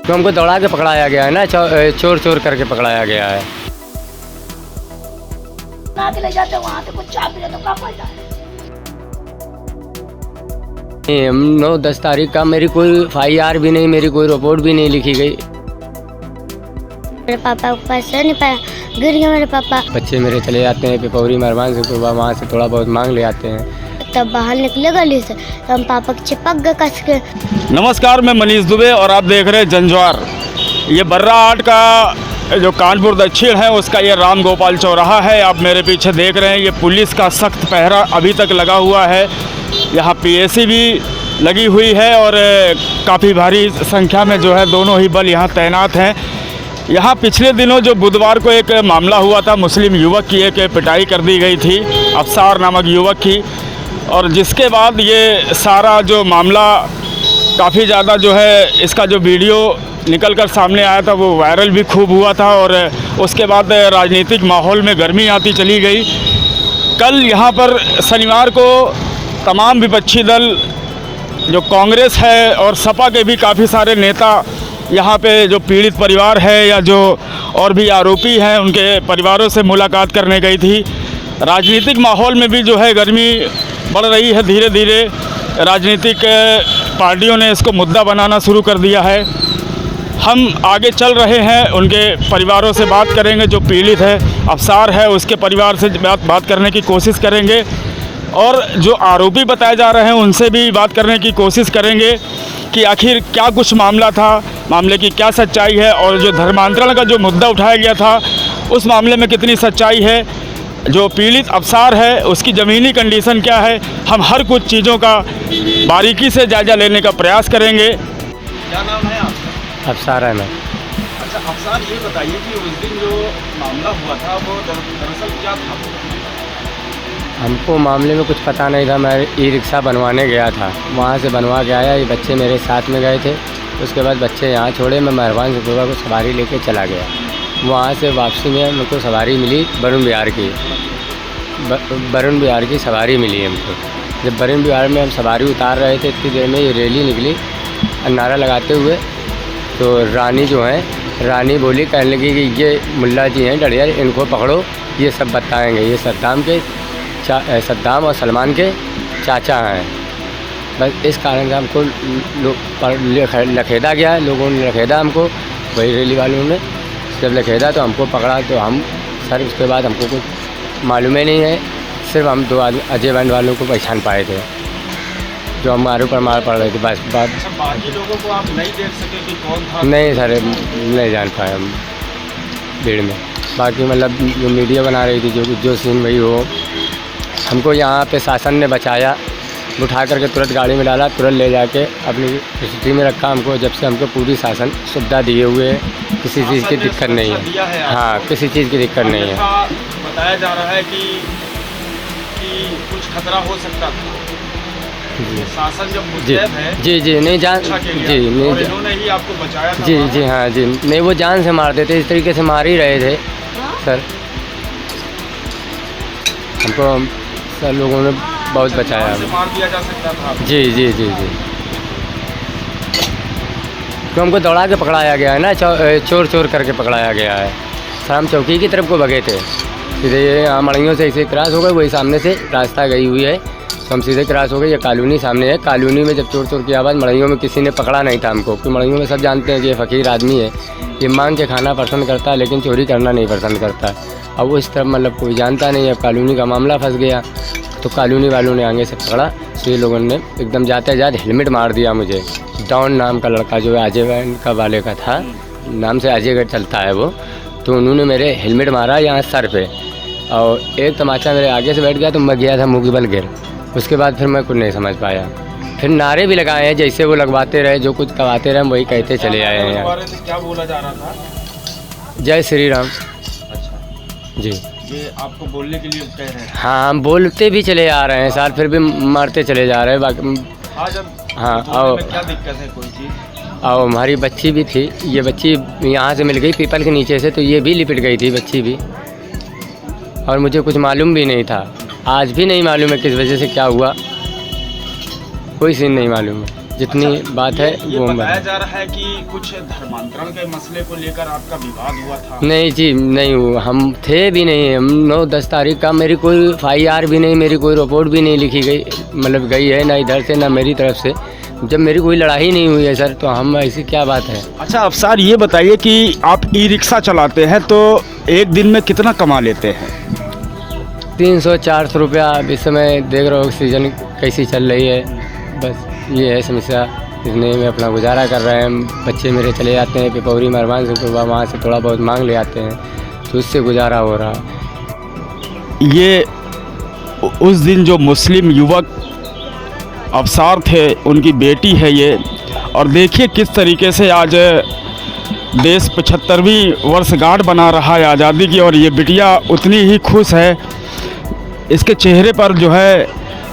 तो हमको दौड़ा के पकड़ाया गया है ना, चोर चोर करके पकड़ाया गया है। ले जाते वहाँ पे कुछ चाप मिले तो कब जाए। 9-10 तारीख का मेरी कोई FIR भी नहीं, मेरी कोई रिपोर्ट भी नहीं लिखी गई। मेरे पापा को पैसा नहीं पाया, गिर गया मेरे पापा। बच्चे मेरे चले जाते हैं पिपौरी मेहरबान से, तो वहाँ से थोड़ा बहुत मांग ले आते हैं। तब बाहर निकले गली से तो हम पापा के चिपक गए कस के। नमस्कार, मैं मनीष दुबे और आप देख रहे हैं जंजवार। ये बर्रा हाट का जो कानपुर दक्षिण है उसका ये राम गोपाल चौराहा है। आप मेरे पीछे देख रहे हैं, ये पुलिस का सख्त पहरा अभी तक लगा हुआ है। यहाँ PAC भी लगी हुई है और काफ़ी भारी संख्या में जो है दोनों ही बल यहाँ तैनात हैं। यहाँ पिछले दिनों जो बुधवार को एक मामला हुआ था, मुस्लिम युवक की एक पिटाई कर दी गई थी अफसार नामक युवक की, और जिसके बाद ये सारा जो मामला काफ़ी ज़्यादा जो है इसका जो वीडियो निकल कर सामने आया था वो वायरल भी खूब हुआ था और उसके बाद राजनीतिक माहौल में गर्मी आती चली गई। कल यहाँ पर शनिवार को तमाम विपक्षी दल जो कांग्रेस है और सपा के भी काफ़ी सारे नेता यहाँ पे जो पीड़ित परिवार है या जो और भी आरोपी हैं उनके परिवारों से मुलाकात करने गई थी। राजनीतिक माहौल में भी जो है गर्मी बढ़ रही है। धीरे धीरे राजनीतिक पार्टियों ने इसको मुद्दा बनाना शुरू कर दिया है। हम आगे चल रहे हैं, उनके परिवारों से बात करेंगे, जो पीड़ित है अफसार है उसके परिवार से बात करने की कोशिश करेंगे और जो आरोपी बताए जा रहे हैं उनसे भी बात करने की कोशिश करेंगे कि आखिर क्या कुछ मामला था, मामले की क्या सच्चाई है और जो धर्मांतरण का जो मुद्दा उठाया गया था उस मामले में कितनी सच्चाई है, जो पीड़ित अफसार है उसकी ज़मीनी कंडीशन क्या है। हम हर कुछ चीज़ों का बारीकी से जायज़ा लेने का प्रयास करेंगे। क्या नाम है आपका? अफसार है मैं। अच्छा अफसार, ये बताइए कि उस दिन जो मामला हुआ था वो दरअसल क्या था? हमको मामले में कुछ पता नहीं था। मैं ई-रिक्शा बनवाने गया था, वहाँ से बनवा के आया। ये बच्चे मेरे साथ में गए थे। उसके बाद बच्चे यहाँ छोड़े, मैं मेहरबान से सुबह को सवारी लेके चला गया। वहाँ से वापसी में हमको सवारी मिली वरुण विहार की, वरुण विहार की सवारी मिली हमको। जब वरुण विहार में हम सवारी उतार रहे थे इतनी देर में ये रैली निकली नारा लगाते हुए। तो रानी जो है, रानी बोली, कहने लगी कि ये मुल्ला जी हैं डड़ियाल, इनको पकड़ो, ये सब बताएँगे। ये सद्दाम और सलमान के चाचा हैं। बस इस कारण से हमको लखेदा गया, लोगों ने लखेदा हमको, वही रैली वालों ने जब लखेदा तो हमको पकड़ा। तो हम सर उसके बाद हमको कुछ मालूम ही नहीं है, सिर्फ हम 2 आदमी अजय बैंड वालों को पहचान पाए थे जो हमारे ऊपर मार पड़ रहे थे। बस बात। बाकी लोगों को आप नहीं देख सके कि कौन था? नहीं सर, नहीं जान पाए हम भीड़ में। बाकी मतलब जो मीडिया बना रही थी जो सीन वही हो। हमको यहाँ पे शासन ने बचाया, उठा करके तुरंत गाड़ी में डाला, तुरंत ले जाके अपनी कस्टडी में रखा हमको। जब से हमको पूरी शासन सुविधा दिए हुए है, किसी चीज़ की दिक्कत नहीं है। हाँ, किसी चीज़ की दिक्कत नहीं है। बताया जा रहा है कि कुछ खतरा हो सकता था। शासन जब मुस्तैद है जी नहीं जान जी नहीं, और इन्होंने ही आपको बचाया था। जी हाँ जी, नहीं वो जान से मारते थे, इस तरीके से मार ही रहे थे सर। हमको सर लोगों ने बहुत बचाया। मार दिया जा सकता था। जी तो हमको दौड़ा के पकड़ाया गया है ना, चोर चोर करके पकड़ाया गया है। सर हम चौकी की तरफ को भगे थे, सीधे यहाँ मड़ियों से ऐसे क्रॉस हो गए, वही सामने से रास्ता गई हुई है, तो हम सीधे क्रॉस हो गए। ये कॉलोनी सामने है, कॉलोनी में जब चोर चोर की आवाज़, मड़ियों में किसी ने पकड़ा नहीं था हमको, क्योंकि मड़ियों में सब जानते हैं कि ये फ़कीर आदमी है, ये मांग के खाना पसंद करता है लेकिन चोरी करना नहीं पसंद करता। अब वो इस तरफ मतलब कोई जानता नहीं है। कॉलोनी का मामला फंस गया तो कॉलोनी वालों ने आगे से पकड़ा, तो ये लोगों ने एकदम जाते जाते हेलमेट मार दिया मुझे। डॉन नाम का लड़का जो अजय बैंड का वाले का था, नाम से अजयगढ़ चलता है वो, तो उन्होंने मेरे हेलमेट मारा यहाँ सर पे और एक तमाचा मेरे आगे से बैठ गया तो मैं गया था मुँह की बल गिर। उसके बाद फिर मैं कुछ नहीं समझ पाया। फिर नारे भी लगाए हैं, जैसे वो लगवाते रहे, जो कुछ करवाते रहे हम वही कहते चले आए हैं यहाँ। क्या बोला जा रहा था? जय श्री राम। अच्छा जी, ये आपको बोलने के लिए कह रहे हैं? हाँ, हम बोलते भी चले आ रहे हैं सर, फिर भी मारते चले जा रहे हैं। हाँ, और क्या दिक्कत है कोई चीज़? और हमारी बच्ची भी थी, ये बच्ची यहाँ से मिल गई पीपल के नीचे से, तो ये भी लिपट गई थी बच्ची भी, और मुझे कुछ मालूम भी नहीं था। आज भी नहीं मालूम है किस वजह से क्या हुआ, कोई सीन नहीं मालूम है। जितनी बात है ये वो हम बताया बताएं। जा रहा है कि कुछ धर्मांतरण के मसले को लेकर आपका विवाद हुआ था। नहीं जी, नहीं हुआ, हम थे भी नहीं। हम 9-10 तारीख का मेरी कोई FIR भी नहीं, मेरी कोई रिपोर्ट भी नहीं लिखी गई, मतलब गई है ना इधर से ना मेरी तरफ से। जब मेरी कोई लड़ाई नहीं हुई है सर, तो हम ऐसी क्या बात है। अच्छा अफसार ये बताइए कि आप ई-रिक्शा चलाते हैं तो एक दिन में कितना कमा लेते हैं? 300-400 रुपया। अब इस समय देख रहे हो सीजन कैसी चल रही है, बस ये है समस्या। इतने में अपना गुजारा कर रहे हैं। बच्चे मेरे चले जाते हैं पिपौरी मेहरबान से, तो वहाँ से थोड़ा बहुत मांग ले आते हैं, तो उससे गुजारा हो रहा है। ये उस दिन जो मुस्लिम युवक अफसार थे, उनकी बेटी है ये। और देखिए किस तरीके से आज देश 75वीं वर्षगांठ मना रहा है आज़ादी की, और ये बिटिया उतनी ही खुश है। इसके चेहरे पर जो है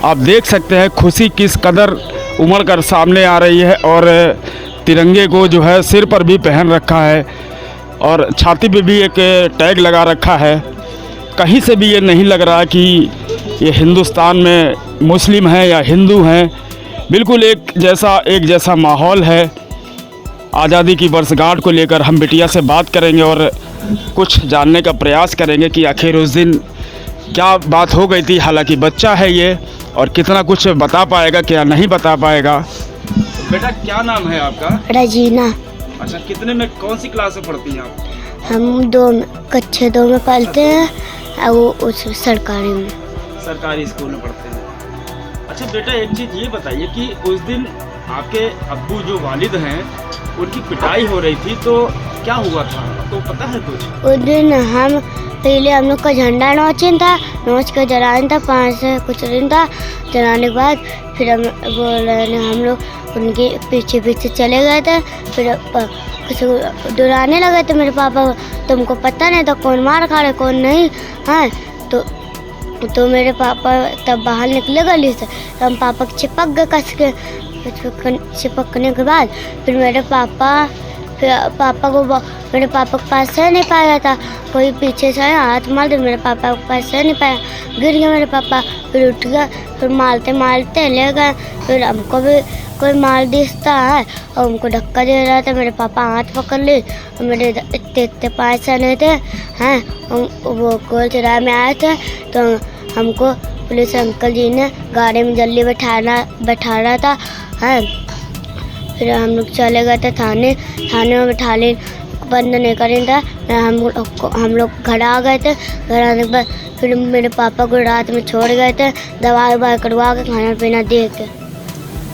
आप देख सकते हैं खुशी किस कदर उमड़ कर सामने आ रही है, और तिरंगे को जो है सिर पर भी पहन रखा है और छाती पे भी एक टैग लगा रखा है। कहीं से भी ये नहीं लग रहा कि ये हिंदुस्तान में मुस्लिम हैं या हिंदू हैं। बिल्कुल एक जैसा माहौल है। आज़ादी की वर्षगांठ को लेकर हम बिटिया से बात करेंगे और कुछ जानने का प्रयास करेंगे कि आखिर उस दिन क्या बात हो गई थी। हालांकि बच्चा है ये और कितना कुछ बता पाएगा क्या नहीं बता पाएगा। बेटा क्या नाम है आपका? रजीना। अच्छा, कितने में कौन सी क्लास में पढ़ती हैं आप? हम कक्षा 2 में पढ़ते हैं और वो उस सरकारी में। सरकारी स्कूल में पढ़ते हैं। अच्छा बेटा एक चीज़ ये बताइए कि उस दिन आपके अब्बू जो वालिद हैं उनकी पिटाई हो रही थी, तो क्या हुआ था तो पता है कुछ? उस दिन पहले हम लोग का झंडा नोचन था, नोच कर जलाना था, 5 से कुछ दिन था। जलाने के बाद फिर हम हम लोग उनके पीछे पीछे चले गए थे। फिर कुछ डराने लगे थे मेरे पापा को, तुमको पता नहीं था कौन मार खा रहा कौन नहीं है। तो मेरे पापा तब बाहर निकले गली से, तो हम पापा के चिपक गए कस के। चिपकने के बाद फिर मेरे पापा को पास से नहीं पाया था, कोई पीछे से हाथ मार दे, मेरे पापा को पास से नहीं पाया, गिर गया मेरे पापा। फिर उठ गया, फिर मारते मारते ले गए। फिर हमको भी कोई मार दिखता है और हमको धक्का दे रहा था। मेरे पापा हाथ पकड़ ली और मेरे इतने पैसे नहीं थे हैं। वो गोल चौराहे में आए थे, तो हमको पुलिस अंकल जी ने गाड़ी में जल्दी बैठाना था हैं। फिर हम लोग चले गए थे थाने में बैठा ले, बंद नहीं करें था। हम लोग घर आ गए थे। घर आने के बाद फिर मेरे पापा को रात में छोड़ गए थे, दवा करवा के खाना पीना दे के।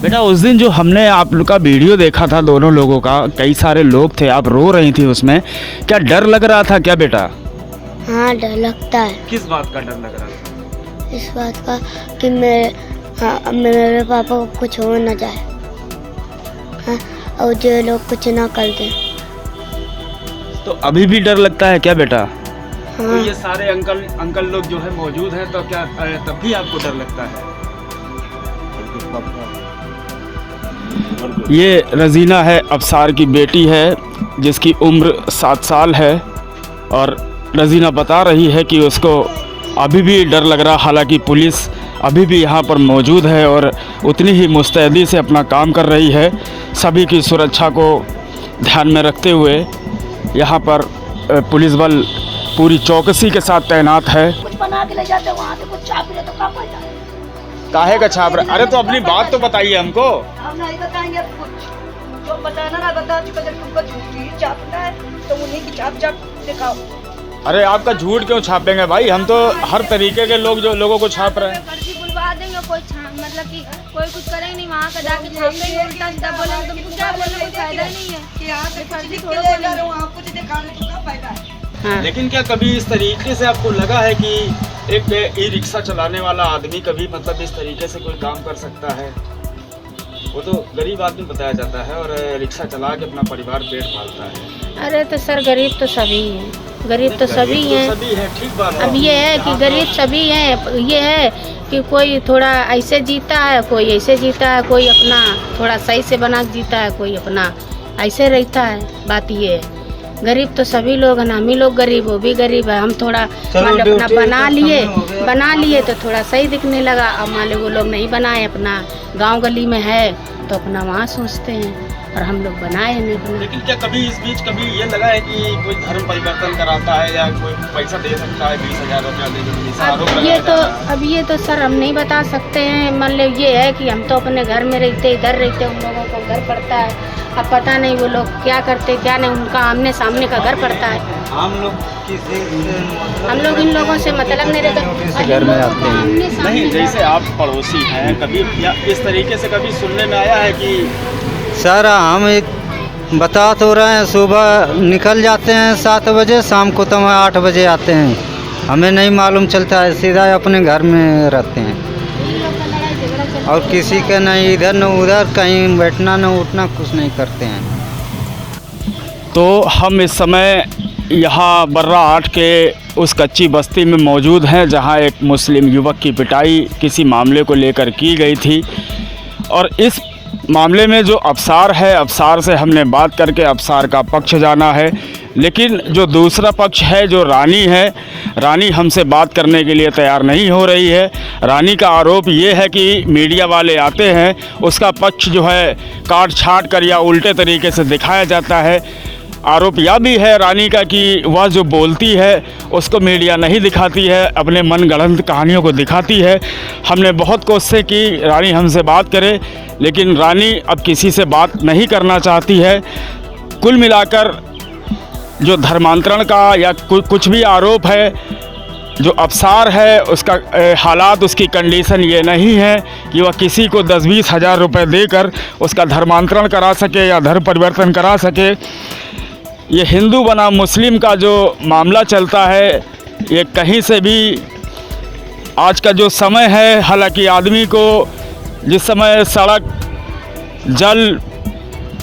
बेटा उस दिन जो हमने आप लोग का वीडियो देखा था दोनों लोगों का, कई सारे लोग थे, आप रो रही थी उसमें, क्या डर लग रहा था क्या बेटा? हाँ डर लगता है। किस बात का डर लग रहा था? इस बात का कि मेरे पापा को कुछ हो ना जाए, हाँ, और जो लोग कुछ ना कर दें। तो अभी भी डर लगता है क्या बेटा? हाँ। तो ये सारे अंकल लोग जो है मौजूद हैं, तो क्या तब भी आपको डर लगता है? ये रजीना है, अफसार की बेटी है, जिसकी उम्र 7 साल है। और रजीना बता रही है कि उसको अभी भी डर लग रहा। हालांकि पुलिस अभी भी यहाँ पर मौजूद है और उतनी ही मुस्तैदी से अपना काम कर रही है। सभी की सुरक्षा को ध्यान में रखते हुए यहाँ पर पुलिस बल पूरी चौकसी के साथ तैनात है। कुछ बना के ले जाते वहाँ से, कुछ छाप रहे तो क्या फायदा है? काहे का छाप रहा? अरे तो अपनी बात तो बताइए हमको। हम नहीं बताएंगे कुछ, जो बताना ना बता चुका। जब तुमको झूठी छापना है तो उन्हीं की छाप दिखाओ। अरे आपका झूठ क्यों छापेंगे भाई? हम तो हर तरीके के लोगों को छाप रहे हैं। फर्जी बुलवा देंगे, कोई मतलब कि कोई कुछ करेंगे नहीं, वहाँ का जाके छापेंगे, उल्टा सीधा बोलेंगे, तुमको क्या बोलने कोई फायदा नहीं है कि यहाँ पे फर्जी थोड़ा बोलेंगे, वहाँ कुछ दिखाने तो क्या फायदा है? हाँ। लेकिन क्या कभी इस तरीके से आपको लगा है कि एक ई-रिक्शा चलाने वाला आदमी कभी मतलब इस तरीके से कोई काम कर सकता है? वो तो गरीब आदमी बताया जाता है और रिक्शा चला के अपना परिवार पेट पालता है। अरे तो सर गरीब तो सभी हैं, गरीब तो सभी हैं। सभी है, ठीक बात है। अब ये है कि गरीब सभी हैं, ये है कि कोई थोड़ा ऐसे जीता है, कोई ऐसे जीता है, कोई अपना थोड़ा सही से बना के जीता है, कोई अपना ऐसे रहता है। बात ये है, गरीब तो सभी लोग हैं, हम ही लोग गरीब, वो भी गरीब है। हम थोड़ा मान लो अपना बना लिए तो थोड़ा सही दिखने लगा। अब मान लो वो लोग नहीं बनाए, अपना गांव गली में है तो अपना वहाँ सोचते हैं और हम लोग बनाए नहीं अपना। लेकिन क्या कभी इस बीच कभी ये लगा है कि कोई धर्म परिवर्तन कराता है या कोई पैसा दे सकता है 20,000 रुपया देने के आरोप लगाया जा रहा है? अब ये तो सर हम नहीं बता सकते हैं। मान लो ये है कि हम तो अपने घर में रहते, इधर रहते, उन लोगों का घर पड़ता है। अब पता नहीं वो लोग क्या करते क्या नहीं, उनका आमने सामने का घर पड़ता है। हम लोग इन लोगों से मतलब नहीं रहता। घर में आते हैं नहीं, जैसे आप पड़ोसी हैं, कभी या इस तरीके से कभी सुनने में आया है कि सर हम एक बता तो रहे हैं, सुबह निकल जाते हैं 7 बजे, शाम को तो 8 बजे आते हैं। हमें नहीं मालूम चलता है, सीधा अपने घर में रहते हैं और किसी का नहीं इधर न उधर, कहीं बैठना न उठना, कुछ नहीं करते हैं। तो हम इस समय यहाँ बर्रा 8 के उस कच्ची बस्ती में मौजूद हैं जहाँ एक मुस्लिम युवक की पिटाई किसी मामले को लेकर की गई थी। और इस मामले में जो अफसार है, अफसार से हमने बात करके अफसार का पक्ष जाना है। लेकिन जो दूसरा पक्ष है, जो रानी है, रानी हमसे बात करने के लिए तैयार नहीं हो रही है। रानी का आरोप ये है कि मीडिया वाले आते हैं, उसका पक्ष जो है काट छाट कर या उल्टे तरीके से दिखाया जाता है। आरोप यह भी है रानी का कि वह जो बोलती है उसको मीडिया नहीं दिखाती है, अपने मनगढ़ंत कहानियों को दिखाती है। हमने बहुत कोशिश की रानी हमसे बात करे, लेकिन रानी अब किसी से बात नहीं करना चाहती है। कुल मिलाकर जो धर्मांतरण का या कुछ भी आरोप है, जो अफसार है, उसका हालात, उसकी कंडीशन ये नहीं है कि वह किसी को 10-20 हज़ार रुपये देकर उसका धर्मांतरण करा सके या धर्म परिवर्तन करा सके। ये हिंदू बनाम मुस्लिम का जो मामला चलता है, ये कहीं से भी आज का जो समय है, हालांकि आदमी को जिस समय सड़क, जल,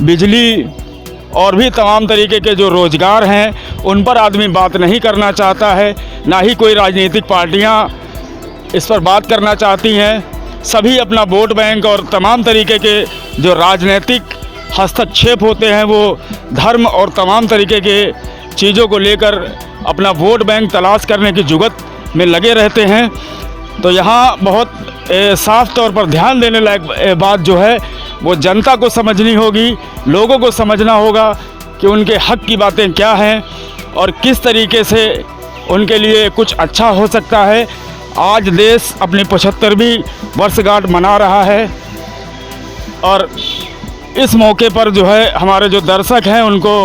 बिजली और भी तमाम तरीके के जो रोज़गार हैं उन पर आदमी बात नहीं करना चाहता है, ना ही कोई राजनीतिक पार्टियां इस पर बात करना चाहती हैं। सभी अपना वोट बैंक और तमाम तरीके के जो राजनीतिक हस्तक्षेप होते हैं वो धर्म और तमाम तरीके के चीज़ों को लेकर अपना वोट बैंक तलाश करने की जुगत में लगे रहते हैं। तो यहाँ बहुत साफ तौर पर ध्यान देने लायक बात जो है वो जनता को समझनी होगी, लोगों को समझना होगा कि उनके हक की बातें क्या हैं और किस तरीके से उनके लिए कुछ अच्छा हो सकता है। आज देश अपनी 75वीं वर्षगांठ मना रहा है और इस मौके पर जो है हमारे जो दर्शक हैं उनको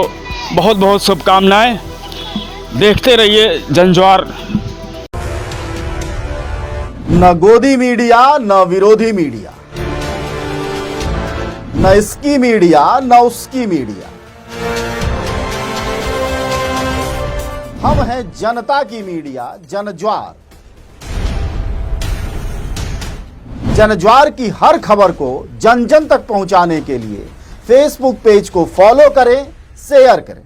बहुत बहुत शुभकामनाएं। देखते रहिए जनज्वार। न गोदी मीडिया न विरोधी मीडिया, न इसकी मीडिया न उसकी मीडिया, हम हैं जनता की मीडिया जनज्वार। जनज्वार की हर खबर को जन जन तक पहुंचाने के लिए फेसबुक पेज को फॉलो करें, शेयर करें।